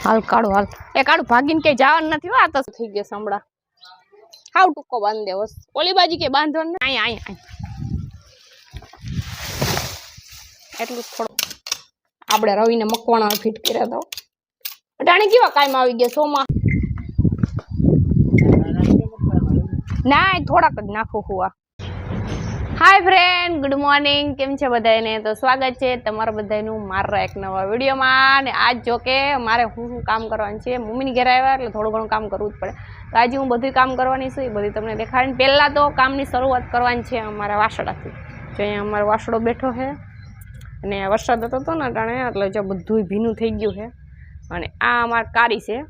हाल काढ़ो हाल ए काढ़ो भागीने के जावन નથી આ તો થઈ ગયો સંભળા હાવ ટૂકો બાંધ દે બસ ઓલી બાજી કે બાંધવાનું આય આય એટલું થોડું આપણે રવિને મકવાણા ફિટ કર્યા તો અટાણે કેવા કાયમ આવી ગયા સોમાં ના થોડાક જ નાખો હુઆ हाय फ्रेंड गुड मॉर्निंग केम छे बधाने तो स्वागत है तमारा बधानु मारा एक नवा विडियो में ने आज जो के मारे हूँ काम करवानुं छे मम्मी ने घरे आव्या એટલે થોડું ઘણું કામ કરવું જ પડે તો આજે હું બધું કામ કરવાની છું એ બધું તમને દેખાડીને પહેલા તો કામની શરૂઆત કરવાની છે અમારા વાસડાથી જો અહીંયા અમારો વાસડો બેઠો છે અને વરસાદ હતો ને ટાણે એટલે જો બધું ભીનું થઈ ગયું છે અને આ અમાર કારી છે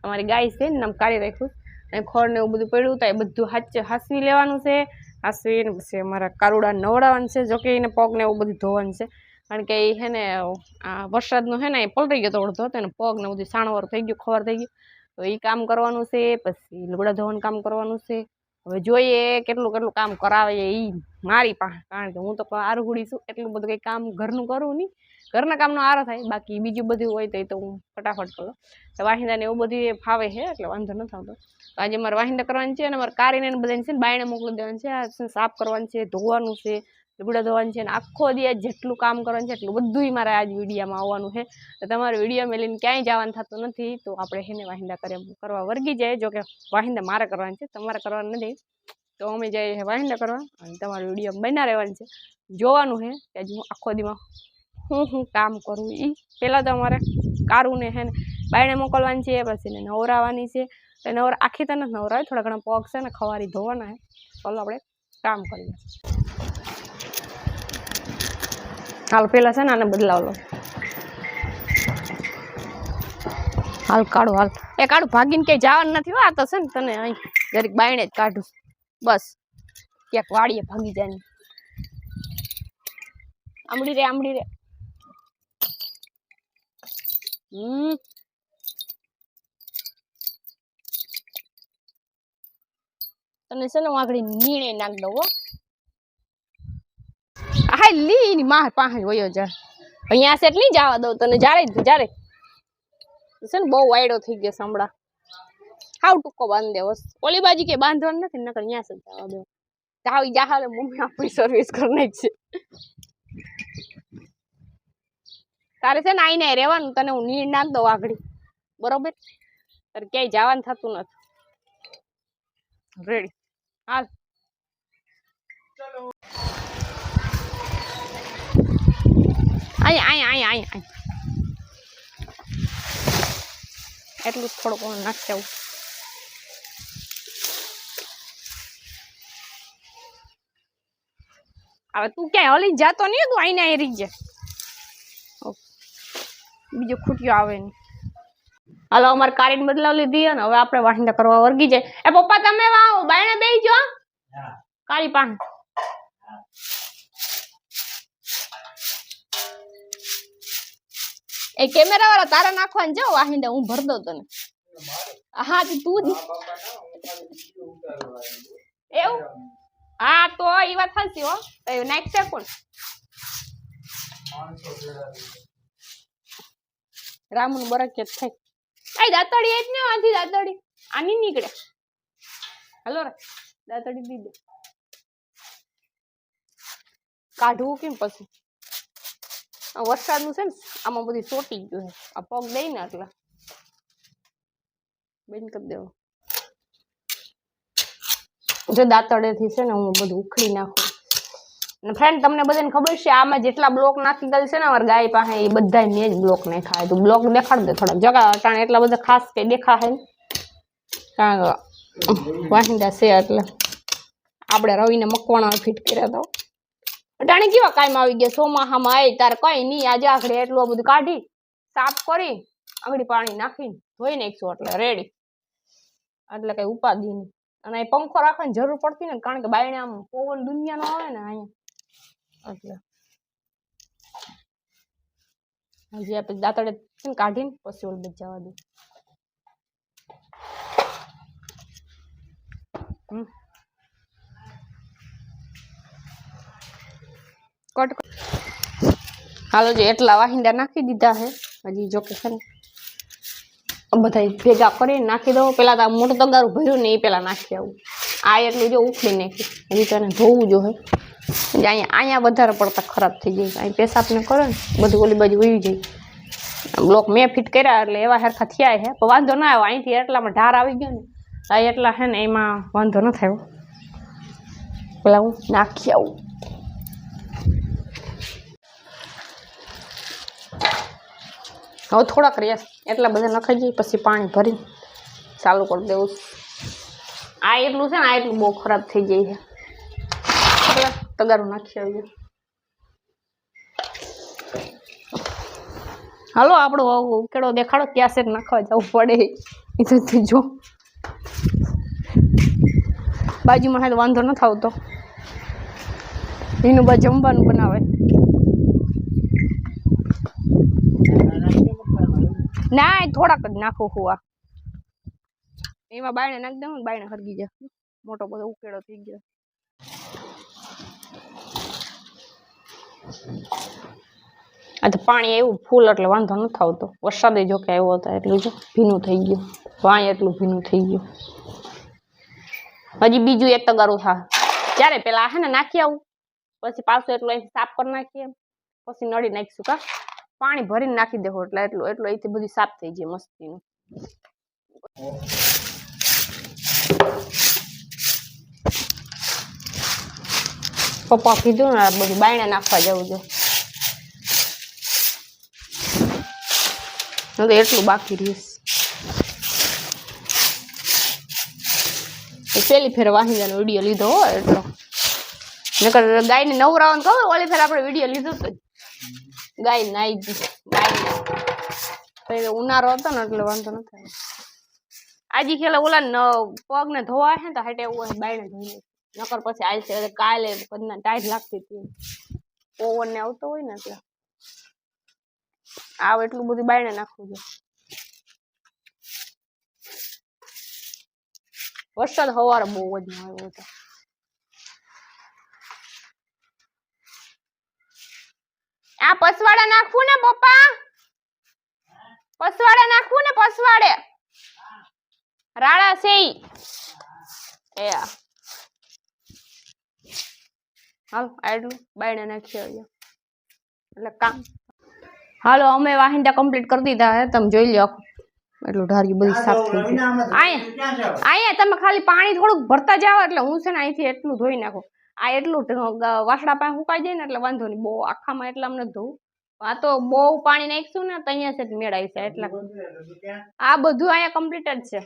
અમારી ગાય છે ને નામ કારી રાખ્યું અને ખોળ ને એવું બધું પડ્યું તો એ બધું હાસવી લેવાનું છે આસવીને પછી અમારા કારુડા નવડાવવાનું છે જોકે એને પગને એવું બધું ધોવાનું છે કારણ કે એ છે ને આ વરસાદનો છે ને એ પલટી ગયો તો અડધો હતો ને પગને બધું સાણવર થઈ ગયું ખબર થઈ ગયું તો એ કામ કરવાનું છે પછી લુગડા ધોવાનું કામ કરવાનું છે હવે જોઈએ કેટલું કામ કરાવે એ મારી પાસે કારણ કે હું તો આરુગુડી છું એટલું બધું કંઈ કામ ઘરનું કરું નહીં ઘરના કામનો આરો થાય બાકી બીજું બધું હોય તો એ તો હું ફટાફટ કરું તો વાહિંદાને એવું બધું એ ફાવે છે એટલે વાંધો નથી આવતો તો આજે મારે વાહિંદા કરવાની છે અને મારે કારીને બધાને છે ને બાયણે મોકલી દેવાનું છે આ સાફ કરવાનું છે ધોવાનું છે લુગડા ધોવાનું છે અને આખો દિવસ જેટલું કામ કરવાનું છે એટલું બધું મારે આજ વિડીયોમાં આવવાનું છે તો તમારે વિડીયો મેલીને ક્યાંય જવાનું થતું નથી તો આપણે એને વાહિંદા કરવા વર્ગી જાય જો કે વાહિંદા મારે કરવાનું છે તમારે કરવાનું નથી તો અમે જઈએ વાહિંદા કરવા અને તમારો વિડીયો બન્યા રહેવાનું છે જોવાનું છે કે આજે હું આખો દીમાં હું કામ કરું એ પહેલાં તો અમારે કારુને છે ને બાયણે મોકલવાની છે પછી એને નવરાવવાની છે તો આખી તો નથી નવરાવે થોડા ઘણા પગ છે ને ખવારી ધોવાના છે ચાલો આપણે કામ કરીએ હાલ પહેલાં છે ને આને બદલાવ લો હાલ કાઢો હાલ એ કાઢું ભાગીને ક્યાંય જવાનું નથી આ તો છે ને તને અહીં જરીક બાયણે જ કાઢું બસ ક્યાંક વાડીએ ભાગી જાય આમડી રે તને છે ને વાઘડી નીણે નાખ દઉં હો હા લી ની માર પાસે વયો જા અહીંયા છે એટલે જવા દઉં તને જ્યારે છે ને બહુ વાયડો થઈ ગયો સંભળા હાવ ટૂંકો બાંધ દે બસ ઓલી બાજી કે બાંધવાનું નથી નકર અહીંયા છે જવા દઉં જાવી જાહાલે મમ્મી આપણી સર્વિસ કરનાર છે તારે છે ને આઈને રહેવાનું તને હું નીણ નાખ દઉં વાઘડી બરોબર તારે ક્યાંય જવાનું થતું નથી રેડી હાલ અહીંયા એટલું થોડુંક નાખી આવું હવે તું ક્યાંય હલી જાતો નહીં તું આઈને અહીં રહી જાય બીજો ખૂટ્યો આવે નહીં હાલો અમારે કારીને બદલાવ લીધી અને હવે આપણે વાહિંદા કરવા વર્ગી જાય એ પપ્પા તમે વાવ બાયણે બેસજો કારી પાસે એ કેમેરા વાળા તારે નાખવાનું જાઓ વાહિંદા હું ભર દઉં તને હા તું એવું હા તો એ વાત સાચી હો નાખશે કોણ રામનું બરકત થાય આ દાતડી જ ને આથી દાતડી આની નીકળે હાલો રે દાતડી દીધે કાઢવું કેમ પછી વરસાદનું છે ને આમાં બધી ચોટી ગયું છે આ પગ દઈ ને એટલે બંધ કરી દેવું જો દાંતડેથી છે ને હું બધું ઉખડી નાખું અને ફ્રેન્ડ તમને બધાને ખબર છે આમાં જેટલા બ્લોક નાખી ગયેલ છે ને અમારી ગાય પાસે એ બધા મેં જ બ્લોક નાખાય તો બ્લોક દેખાડ દે થોડા જગા અટાણે એટલા બધા ખાસ કે દેખાય ને કારણ કે વાહિંદા છે એટલે આપણે રવિને મકવાણા ફિટ કર્યા તો અટાણે કેવા કાયમ આવી ગયા ચોમાસામાં આવી તારે કઈ નહીં આજે આખડે એટલું બધું કાઢી સાફ કરી આંગળી પાણી નાખીને ધોઈ નાખશું એટલે રેડી એટલે કઈ ઉપાધિ નહીં અને એ પંખો રાખવાની જરૂર પડતી ને કારણ કે બાયણે આમ પવન દુનિયાનો આવે ને અહીંયા એટલે હજી આપણે દાંતડે કાઢીને પછી ઓલ બચ જવા દે કટ હાલો જો એટલા વાહિંદા નાખી દીધા હે હજી જો કે છે ને બધા ભેગા કરીને નાખી દો. પેલા તો આ મોટું તગારું ભર્યું ને એ પેલા નાખી આવું. આ એટલું જો ઉખડી નાખ્યું હજી તને ધોવું જોઈએ. અહીંયા વધારે પડતા ખરાબ થઈ જાય. અહીં પેશાબ ને કરે ને બધું ઓલી બાજુ વહી જાય. બ્લોક મેં ફિટ કર્યા એટલે એવા હરખા થયા છે પણ વાંધો ના આવ્યો. અહીંથી એટલામાં ઢાર આવી ગયો ને આ એટલા છે ને એમાં વાંધો ન થયો. પેલા હું નાખી આવું. હવે થોડાક રહ્યા એટલા બધા નખાઈ જાય પછી પાણી ભરી ચાલુ કરી દેવું. આ એટલું છે ને આ એટલું બહુ ખરાબ થઈ જાય છે. તગારું નાખી આવીએ. હાલો આપણો ઉકેળો દેખાડો ક્યાં છે નાખવા જવું પડે એ તો જો બાજુમાં તો વાંધો ન આવતો. એનું બા જમવાનું બનાવે. ના થોડાક જ નાખો હુવા એમાં બાયણે નાખી દઉં ને બાયણે હરગી જાય. મોટો બધો ઉકેળો થઈ ગયો. આ તો પાણી એવું ફૂલ એટલે વાંધો ન આવતો. વરસાદ જો કે આવ્યો હતો એટલું જો ભીનું થઈ ગયું. વાય એટલું ભીનું થઈ ગયું. હજી બીજું એક તગારું થાય ત્યારે પેલા હે ને નાખી આવું પછી પાછું એટલું અહીંથી સાફ કરી નાખીએ પછી નળી નાખીશું. કા પાણી ભરીને નાખી દેવો એટલે એટલું અહીંથી બધું સાફ થઈ જાય મસ્તીનું. પપ્પા કીધું ને બધું બાયણે નાખવા જવું છે એટલું બાકી રહીશ. પેલી ફેર વાહિંદાનો વિડીયો લીધો હોય એટલો નકર ગાયને નવરાવાનું ખબર ઓલી ફેર આપણે વિડીયો લીધો તો ગાય નાઈ ગઈ. ગાય ઉનાળો હતો ને એટલે વાંધો ન થાય. આજે ખેલા ઓલા પગ ને ધોવા છે ને તો હાટે એવું બાયણે ધોઈ નકર પછી આલ છે કાલે ટાઈટ લાગતી હતી ઓવન ને આવતો હોય ને એટલે આવ એટલું બધું બાયણે નાખવું છે. વરસાદ સવારે બહુ જ આવ્યો હતો. આ પસવાડે નાખવું ને પપ્પા પસવાડે નાખવું ને પસવાડે રાડા છે એ હાલ આટલું બાયણે નાખી આવ્યો એટલે કામ. હાલો અમે વાહિંદા કમ્પ્લીટ કરી દીધા હે. તમે જોઈ લો એટલું ઢાર્યું બધી સાફ થઈ ગયું. અહીંયા તમે ખાલી પાણી થોડુંક ભરતા જાઓ એટલે હું છે ને અહીંથી એટલું ધોઈ નાખું. આ એટલું વાસડા પાસે સુકાઈ જાય ને એટલે વાંધો નહીં. બહુ આખામાં એટલા અમને ધોવું. આ તો બહુ પાણી નાખીશું ને તો અહીંયા છે મેળ આવી છે એટલા. આ બધું અહીંયા કમ્પ્લીટ જ છે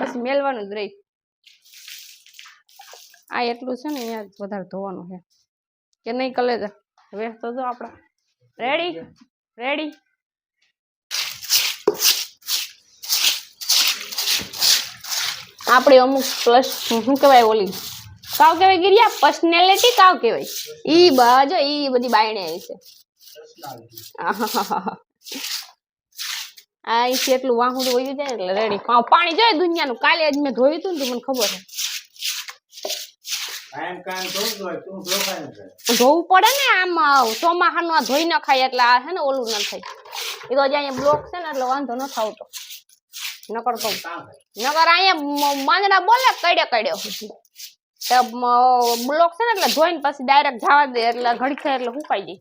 પછી મેલવાનું જ રહી. આ એટલું છે ને અહીંયા વધારે ધોવાનું છે કે નહીં કલેજ હવે તો જો આપડા રેડી રેડી. આપડી અમુક પ્લસ શું કહેવાય ઓલી કાવ કહેવાય ગિરિયા પર્સનાલિટી કાવ કહેવાય ઈ બાજો ઈ બધી બાયણે આવી છે. આ ઈ એટલું વાહું વયું જાય એટલે રેડી. પાણી જોઈએ દુનિયાનું. કાલે જ મેં ધોયું હતું ને મને ખબર છે. ધોવું પડે ને આમ ચોમાહાનું આ ધોઈ ન ખાય એટલે આ છે ને ઓલું ન થાય. એ તો અહીંયા બ્લોક છે ને એટલે વાંધો ન આવતો. નકર તો નકર અહીંયા માંદડા બોલે કડ્યો બ્લોક છે ને એટલે ધોઈને પછી ડાયરેક્ટ જવા દે એટલે ઘડી થાય એટલે સુકાઈ જાય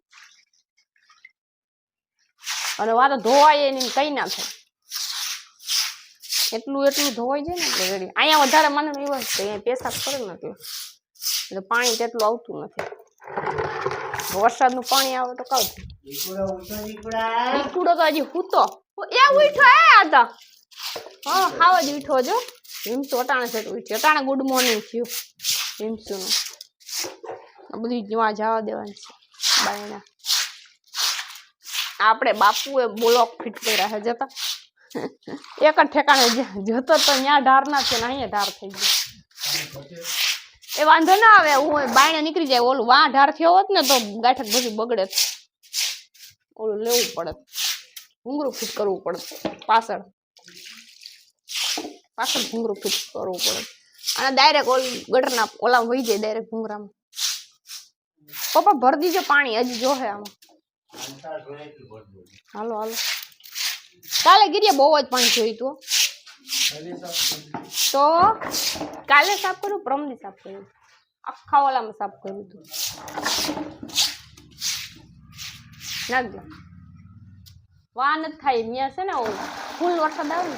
અને વાતો ધોવાય એની કઈ ના થાય. એટલું ધોવાઈ જાય ને એટલે રેડી. અહીંયા વધારે મને એવું છે અહીંયા પેશાબ કરે ને એટલે પાણી તેટલું આવતું નથી. વરસાદનું પાણી આવે તો કાવ ઈકુડો તો હજી હૂતો એ ઉઠો એ હતા. હા ખાવા જ ઉઠો જો હિમસુ અટાણે છે ઉઠ્યો. અટાણે ગુડ મોર્નિંગ થયું હિમસુનું. બધી જવા જવા દેવાની છે બાયણા. આપણે બાપુએ બ્લોક ફિટ કર્યા છે જતા એક જ ઠેકાણે જતો તો ત્યાં ઢાર ના છે ને અહીંયા ઢાર થઈ ગયો. એ વાંધો ના આવે હું બાયણે નીકળી જાય. ઓલું વાં ઢાર થયો હોત ને તો ગાંઠક બધું બગડે. ઓલું લેવું પડે ઘૂંઘરું ફિટ કરવું પડે પાછળ ઘૂંઘરું ફિટ કરવું પડે અને ડાયરેક્ટ ગટરના ઓલા વહી જાય ડાયરેક્ટ ઘૂંઘરામાં. પપ્પા ભરી દીજો પાણી હજી જોહે આમાં. હાલો હાલો કાલે ગીરીએ બહુ જ પાણી જોયું તું તો કાલે સાફ કર્યું પ્રમદી સાફ કર્યું આખા વાલામાં સાફ કર્યું હતું નાખજો વાહ નથી થાય ત્યાં છે ને ફૂલ વરસાદ આવે ને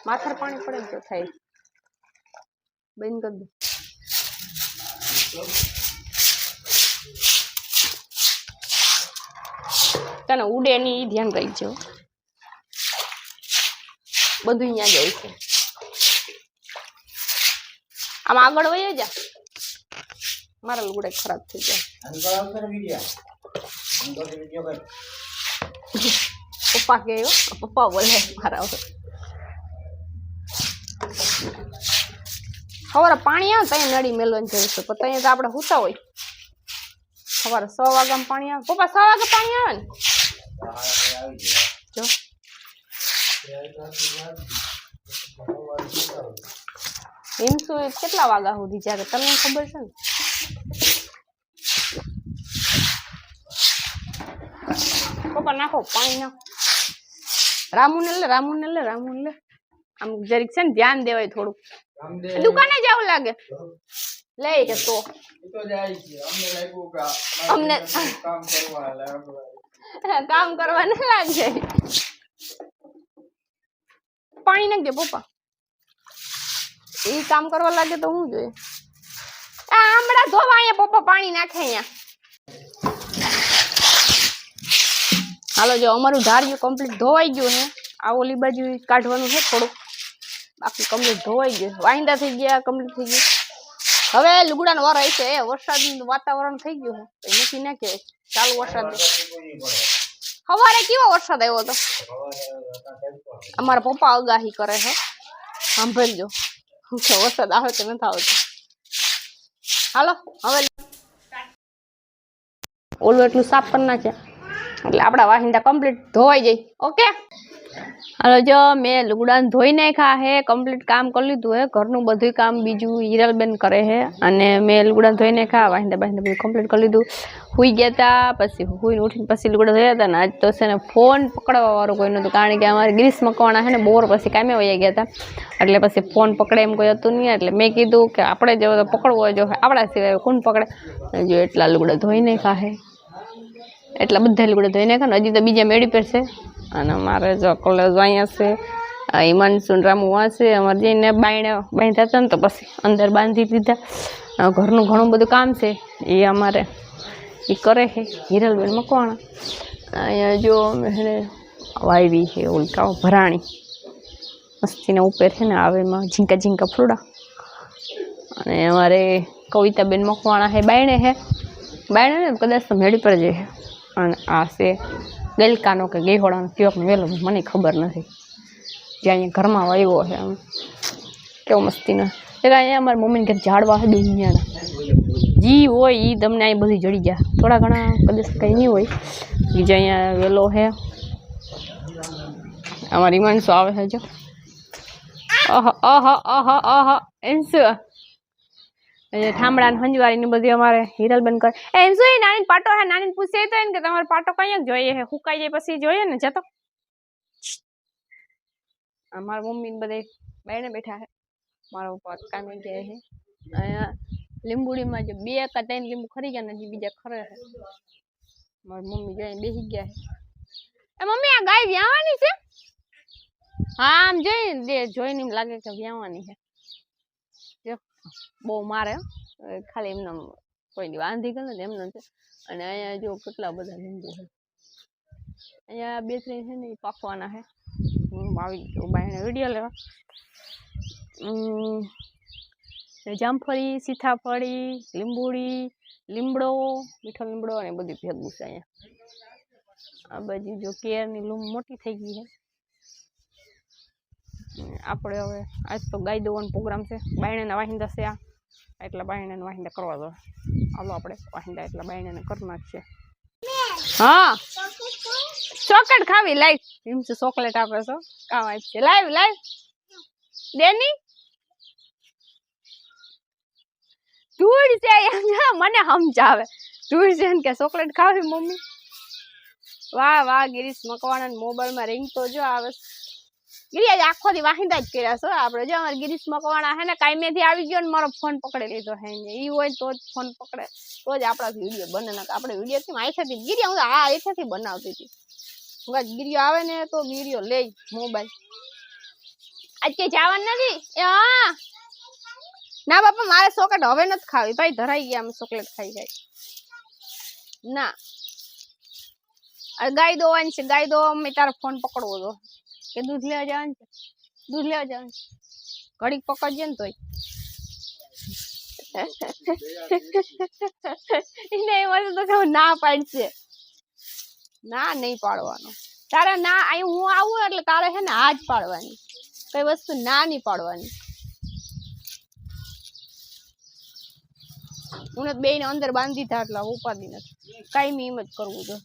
માથાર પાણી પડે ને તો થાય બંધ કરી દો તને ઉડે ની ધ્યાન રાખજો બધું અહીંયા જાય છે આમ આગળ વહી જા મારા લુગડા ખરાબ થઈ જાય પપ્પા કે પપ્પા બોલે મારા સવારે પાણી આવે ત્યાં નળી મેલવાની જરૂર છે પણ ત્યાં તો આપણે હુતા હોય સવારે 6 વાગ્યામાં પાણી આવે પપ્પા 6 વાગે પાણી આવે ને જો હિમસુ કેટલા વાગ્યા સુધી જ્યારે તમને ખબર છે ને પપ્પા નાખો પાણી નાખો રામુ ને લે આમ જરીક છે ને ધ્યાન દેવાય થોડું દુકાને જવું લાગે લે કે તો અમને કામ કરવા ન લાગે પાણી નાખજે પપ્પા એ કામ કરવા લાગે તો હું જોઈએ આ આમળા ધોવા અહીંયા પપ્પા પાણી નાખે અહીંયા હાલો જો અમારું ધાર્યું કમ્પ્લીટ ધોવાઈ ગયું હે આ ઓલી બાજુ કાઢવાનું છે થોડુંક બાકી કમ્પ્લીટ ધોવાઈ ગયું વાંદા થઈ ગયા કમ્પ્લીટ થઈ ગયું હવે લુગડાનો વાર આવી છે વરસાદનું વાતાવરણ થઈ ગયું છે નથી ના કહેવાય ચાલુ વરસાદ સવારે કેવો વરસાદ આવ્યો હતો અમારા પપ્પા આગાહી કરે છે સાંભળજો વરસાદ આવે કે નથી આવતો હાલો હવે ઓલું એટલું સાફ કરી નાખ્યા એટલે આપણા વાહિંદા કમ્પ્લીટ ધોવાઈ જાય ઓકે હાલો જો મેં લુગડાને ધોઈ નાખ્યા હે કમ્પ્લીટ કામ કરી લીધું હે ઘરનું બધું કામ બીજું હિરલબેન કરે છે અને મેં લુગડાને ધોઈ નાખ્યા વાહિંદા બધું કમ્પ્લીટ કરી લીધું સુઈ ગયા હતા પછી સુઈને ઉઠીને પછી લુગડા ધોયા હતા ને આજ તો છે ને ફોન પકડવા વાળું કોઈ નહોતું કારણ કે અમારે ગ્રીસ મકવાણા છે ને બોર પછી કામે વયા ગયા હતા એટલે પછી ફોન પકડે એમ કોઈ હતું નહીં એટલે મેં કીધું કે આપણે જો પકડવો હોય જો આપણા સિવાય કોણ પકડે જો એટલા લુગડા ધોઈ નાખ્યા હે એટલા બધા લુગડા ધોઈ નાખ્યા ને હજી તો બીજા મેળી પર છે અને મારે જો કોલેજ અહીંયા છે હિમાંશુ રામુ વાંચે અમારે જઈને બાંધ્યા હતા ને તો પછી અંદર બાંધી દીધા ઘરનું ઘણું બધું કામ છે એ અમારે એ કરે છે હિરલબેન મકવાણા અહીંયા જો એને વાવી છે ઉલકાઓ ભરાણી મસ્તીના ઉપર છે ને આવે એમાં ઝીંકા ફૂલડા અને અમારે કવિતાબેન મકવાણા છે બાયણે ને કદાચ તો મેળી પર જાય છે અને આ છે ગલકાનો કે ગેહોડાનો કયોકનો વેલો મને ખબર નથી જે અહીંયા ઘરમાં વાવ્યો છે આમ કેવો મસ્તીનો એટલે અહીંયા અમારા મમ્મીને ઘર ઝાડવા છે દુનિયાના જી હોય એ તમને અહીં બધી જડી જાય થોડા ઘણા કદાચ કંઈ નહીં હોય બીજા અહીંયા વેલો છે અમારી માણસો આવે છે જો એમ શું ઠામડા ને હંજવારી ને બધી અમારે હિરલબેન કરે એમ શું નાની પાટો હે નાની પૂછે તો એને કે તમારે પાટો કઈ જોઈએ હે હુકાઈ જાય પછી જોઈએ ને જતો અમારા મમ્મી ને બધે બાયણે બેઠા હે મારા પપ્પા કામે ગયા હે અહીંયા લીંબુડીમાં જો 2 કે 3 લીંબુ ખરી ગયા ને બીજા ખરે હે મારી મમ્મી જઈને બેસી ગયા હે મમ્મી આ ગાય વ્યાવાની છે હા આમ જોઈને એમ લાગે કે વ્યાવાની છે જો બહુ મારે ખાલી એમને કોઈ વાંધી ગયો ને એમને છે અને અહીંયા જો કેટલા બધા લીંબુ છે અહીંયા 2-3 છે ને એ પાકવાના છે હું આવી ગયો બાયણે વિડીયો લેવા જામફળી સીતાફળી લીંબુડી લીમડો મીઠો લીમડો અને બધું ભેગું છે અહીંયા આ બાજુ જો કેરની લૂમ મોટી થઈ ગઈ છે આપણે હવે આજ તો ગાય દોવાનો પ્રોગ્રામ છે બાયણાના વાહિંદા છે આ એટલા બાયણાના વાહિંદા કરવા દો હાલો આપણે વાહિંદા એટલા બાયણાને કરી નાખીએ હા ચોકલેટ ખાવી લાઈવ એમ છે ચોકલેટ આપે છો કામ આજ છે લાઈવ દેની ધૂળ છે મને સમજાવે ધૂળ છે કે ચોકલેટ ખાવી મમ્મી વાહ વાહ ગિરીશ મકવાણા મોબાઈલ માં રિંગ તો જો આવે ગિરિયા આખો દી વાહિંદા જ કર્યા છો આપણે જો અમારે ગિરીશ મકવાણા હે ને કાયમેથી આવી ગયો ને મારો ફોન પકડી લીધો હે ઈ હોય તો જ ફોન પકડે તો જ આપણા વિડીયો બને ને આપણે વિડીયો થી આઈથેથી ગિરિયા હું આ આઈથેથી બનાવતી હતી હું ગિરિયો આવે ને તો ગિરિયો લે મોબાઈલ આજ કે જવાનું નથી હા ના બાપા મારે ચોકલેટ હવે નથી ખાવી ભાઈ ધરાઈ ગયા અમે ચોકલેટ ખાઈ જાય ના ગાય દોવાની છે ગાય દો અમે તારો ફોન પકડવો તો કે દૂધ લેવા જવાનું છે દૂધ લેવા જવાનું ઘડીક પકડજે ને તોય એને એમાં તો કે ના પાડશે ના નહીં પાડવાનો તારે ના અહીં હું આવું એટલે તારે છે ને હા જ પાડવાની કઈ વસ્તુ ના નહીં પાડવાની હું બે ને અંદર બાંધી દીધા એટલે ઉપાડી નથી કઈ એમ જ કરવું જો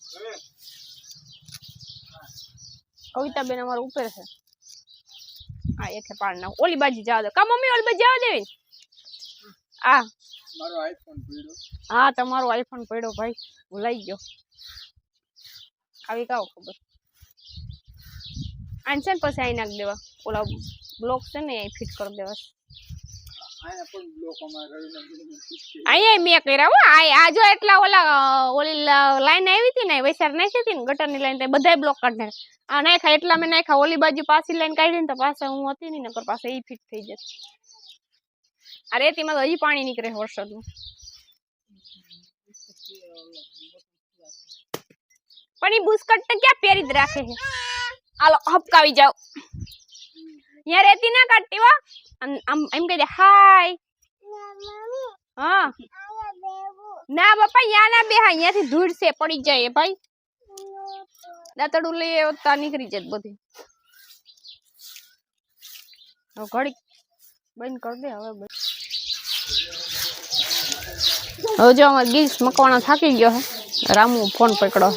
કવિતાબેન અમારે ઉપર છે હા એકે પાડ ના ઓલી બાજુ જવા દો કા મમ્મી ઓલી બાજુ જવા દેવી આ મારો આઈફોન પડ્યો હા તમારો આઈફોન પડ્યો ભાઈ ભૂલાઈ ગયો આવી કાવ ખબર આનસન પછી આઈ નાખ દેવા ઓલા બ્લોક છે ને એ ફિટ કરી દેવા આયા પણ બ્લોક અમાર આયા મે કર્યા હો આ જો એટલા ઓલી લાઈન આવી હતી ને વૈસાર નાખી હતી ને ગટરની લાઈન તે બધાય બ્લોક કાઢ નાખ્યા આ નાખ્યા એટલા મેં નાખ્યા ઓલી બાજુ પાછી લાઈન કાઢી ને તો પાછા હું હતી ને નકર પાછા ઈ ફિટ થઈ જશે આ રેતીમાં તો હજી પાણી નીકળે વરસાદનું પણ ઈ બુસ્કટ તો ક્યાં પહેરી જ રાખે છે આલો હપકાવી જાવ યાર રેતી ના કાઢતી વા આમ એમ કહી દે હાય હા ના બાપા યા ના બેહા અહીંયાથી ધૂળ છે પડી જાય ભાઈ દાતડું લઈ તા નીકળી જાય બધી હવે ઘડી બંધ કરી દે હવે હવે જો અમારે ગીરીશ મકવાણા થાકી ગયો હે રામુ ફોન પકડો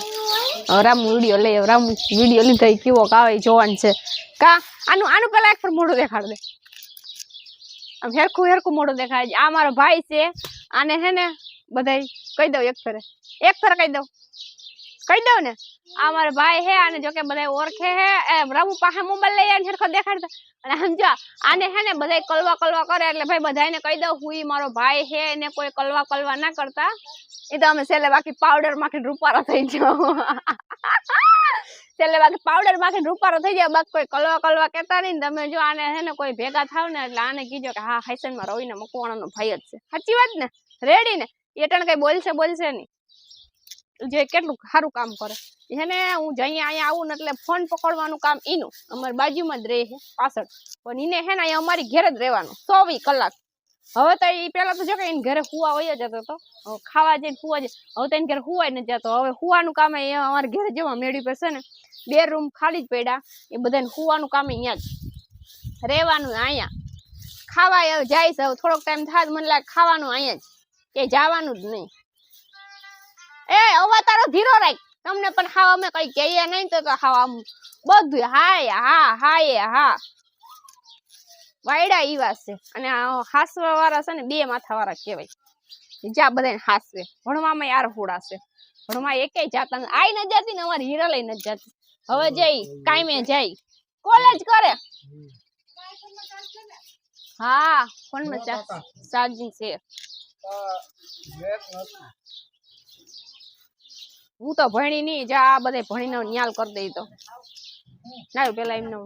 રામુ વિડીયો લઈ રામુ વિડીયો લીધા કેવો આવે જોવાનું છે કા આનું પેલા એક પર મોઢું દેખાડ દે આમ હેરખું મોઢું દેખાય છે આ મારો ભાઈ છે આને હે ને બધાય કહી દઉં એક ફેરે કહી દઉં ને આ મારો ભાઈ હે આને જો કે બધાય ઓળખે હે રામુ પાસે મોબાઈલ લઈ આવીને હેરખો દેખાડતા અને સમજો આને હે ને બધાય કલવા કરે એટલે ભાઈ બધાને કહી દઉં હું મારો ભાઈ હે ને કોઈ કલવા ના કરતા એ તો અમે છેલ્લે બાકી પાવડર માંથી રૂપારો થઈ જાવ છેલ્લે બાકી પાવડર માંથી રૂપારો થઈ જાય બાકી કોઈ કલવા કેતા નહીં તમે જો આને હે ને કોઈ ભેગા થાવ ને એટલે આને કીજો કે હા હાઈસન માં રવિને મકવાણાનો ભાઈ જ છે સાચી વાત ને રેડી ને એટણ કઈ બોલશે નહીં જે કેટલું સારું કામ કરે એને હું જઈ અહીંયા આવું ને એટલે ફોન પકડવાનું કામ એનું અમારી બાજુમાં જ રહે છે પાછળ પણ એને હે ને અહીંયા અમારી ઘેર જ રહેવાનું 24 કલાક હવે તો એ પેલા તો જો કે એને ઘરે હુવા વયો જતો હતો ખાવા જઈને હુવા જાય હવે તો એને ઘરે હુવાય નથી જતો હવે હુવાનું કામ અમારે ઘરે જેવા મેળી પર છે ને 2 રૂમ ખાલી જ પડ્યા એ બધાને હુવાનું કામ અહીંયા જ રહેવાનું અહીંયા ખાવા જાય છે થોડોક ટાઈમ થાય મને લાગે ખાવાનું અહીંયા જ કે જવાનું જ નહીં એ હવે તારો ધીરો રાખ તમને પણ ખાવા અમે કઈ કહીએ નહીં તો ખાવા બધું હાય હા વાયડા ઈ વાત છે અને હાસવા વાળા છે ને 2 માથા વાળા કહેવાય જ્યાં બધાને હાસવે ભણવામાં યાર હોડાશે ભણવા એકેય જાતા આઈ ન જાતી ને અમારી હીરા લઈ ન જાતી હવે જઈ કાયમે જાય કોલેજ કરે હા ફોન માં ચાર્જિંગ છે હું તો ભણી નહીં જા બધા ભણીને ન્યાલ કરી દઈ તો ના પેલા એમને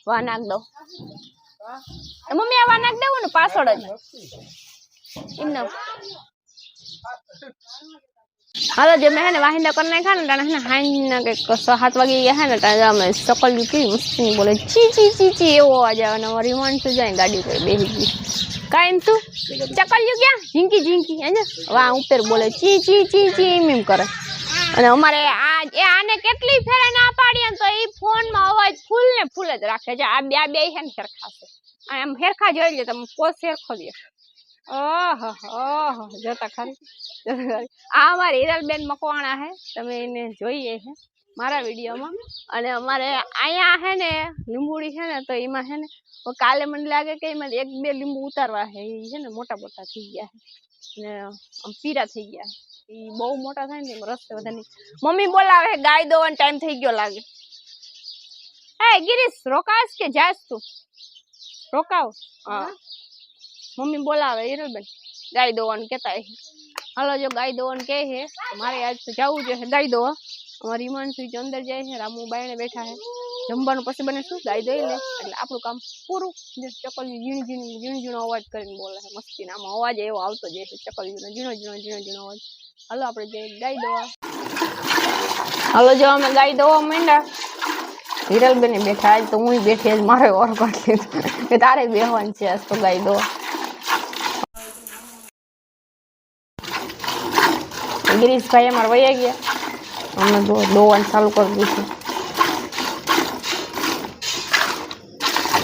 વા નાખ દો મમ્મી આ વા નાખ દેવું ને પાછળ જ એમને હાલો જે મેં ને વાહિંદા કરી નાખ્યા ને તાણે ને હાઈ ના કઈક 7 વાગી ગયા ને તાણે અમે સકલ કેવી મસ્તી બોલે ચી એવો અવાજ આવે ને રીમાન્ડ તો જાય ગાડી પર બેસી ગઈ કાઈ તું ચકલ્યું ક્યાં ઝીંકી હે વાહ ઉપર બોલે ચી એમ કરે અને અમારે આને કેટલી ફેરે ના પાડીએ તો એ ફોન માં અવાજ ફૂલ જ રાખે છે આ બે હે ને સરખા છે આમ હેરખા જોઈ લે તમે પોસ હેરખો દે ઓહો જોતા ખરી આ અમારી હિરલબેન મકવાણા હે તમે એને જોઈએ હે મારા વિડીયોમાં અને અમારે અહીંયા હે ને લીંબુડી છે ને તો એમાં હે ને કાલે મને લાગે કે એમાં 1-2 લીંબુ ઉતારવા હે એ છે ને મોટા થઈ ગયા હે ને પીરા થઈ ગયા ઈ બહુ મોટા થાય ને રસ્તે વધારે મમ્મી બોલાવે ગાય દોવાનો ટાઈમ થઈ ગયો લાગે હે ગિરીશ રોકાસ કે જાસ તું રોકાવ હા મમ્મી બોલાવે હિરલબેન ગાય દોવાનું કેતા હાલો જો ગાય દોવાનું કહે છે મારે આજ તો જવું જોઈએ ગાય દોવા અમારી હિમાંશુ અંદર જાય છે રામુ બાયણે બેઠા છે જમવાનું પછી બને શું ગાય દઈ લે એટલે આપણું કામ પૂરું ચકલિયું ઝીણી ઝીણો અવાજ કરીને બોલે છે મસ્તી આમાં અવાજ એવો આવતો જાય છે ચકલિયું ઝીણો અવાજ હાલો આપણે જઈએ ગાય દોવા હાલો જો અમે ગાય દોવા માંડ્યા હિરલબેન બેઠા આજ તો હું બેઠી આજ મારે ઓર કાઢી લીધું કે તારે બેહવાનું છે આજ તો ગાય દોવા ગિરીશભાઈ અમારે વયા ગયા અમે દોવાનું ચાલુ કરી દીધું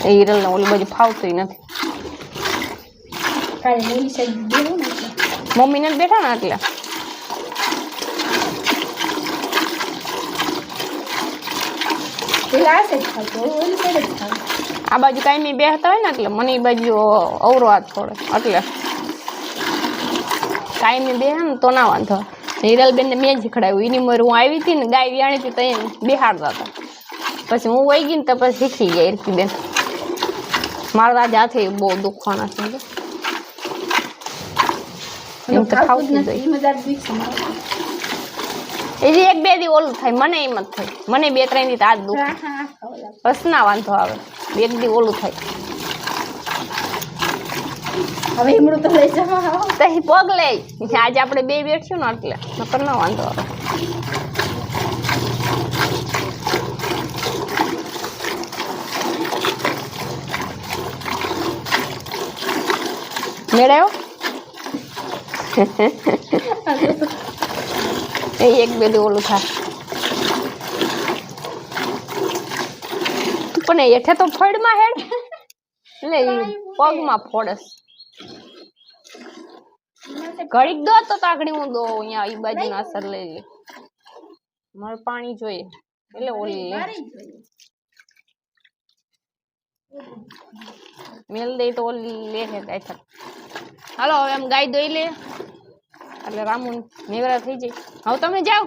એ હિરલને ઓલી બાજુ ફાવતું નથી મમ્મીને જ બેઠા ને એટલે આ બાજુ કાંઈ બેહતા હોય ને એટલે મને એ બાજુ અવરો હાથ થોડે એટલે કાંઈ બેહે ને તો ના વાંધો હિરલબેન ને મેં શીખડાવ્યું એની ઉંમર હું આવી હતી ને ગાય વ્યાણી હતી ત્યાં બેહાડતા હતા પછી હું વહી ગઈ ને તો પછી શીખી ગયા હિરકીબેન મારા આજ હાથે બહુ દુખવાના છે એમ તો ખાવું જ નથી એક બે દી ઓલું થાય મને એમ જ થાય મને 2-3 દી હાથ દુખે બસ ના વાંધો આવે એક દી ઓલું થાય હવે એમણું તો લઈ જવા તો પગ લે આજે આપણે બે બેઠ્યું ને એટલે નકર ના વાંધો આવે મેળાયો એ એક બે દી ઓલું થાય પણ હેઠે તો ફળમાં હેડ એટલે પગમાં ફોડસ ઘડીક દો તો તાગડી હું દો અહીંયા એ બાજુ ના અસર લઈ લે મારે પાણી જોઈએ એટલે ઓલી લે મેલ દે તો ઓલી લે છે ગાય હાલો હવે એમ ગાય દોઈ લે એટલે રામુ નેવરા થઈ જાય હવે તમે જાઓ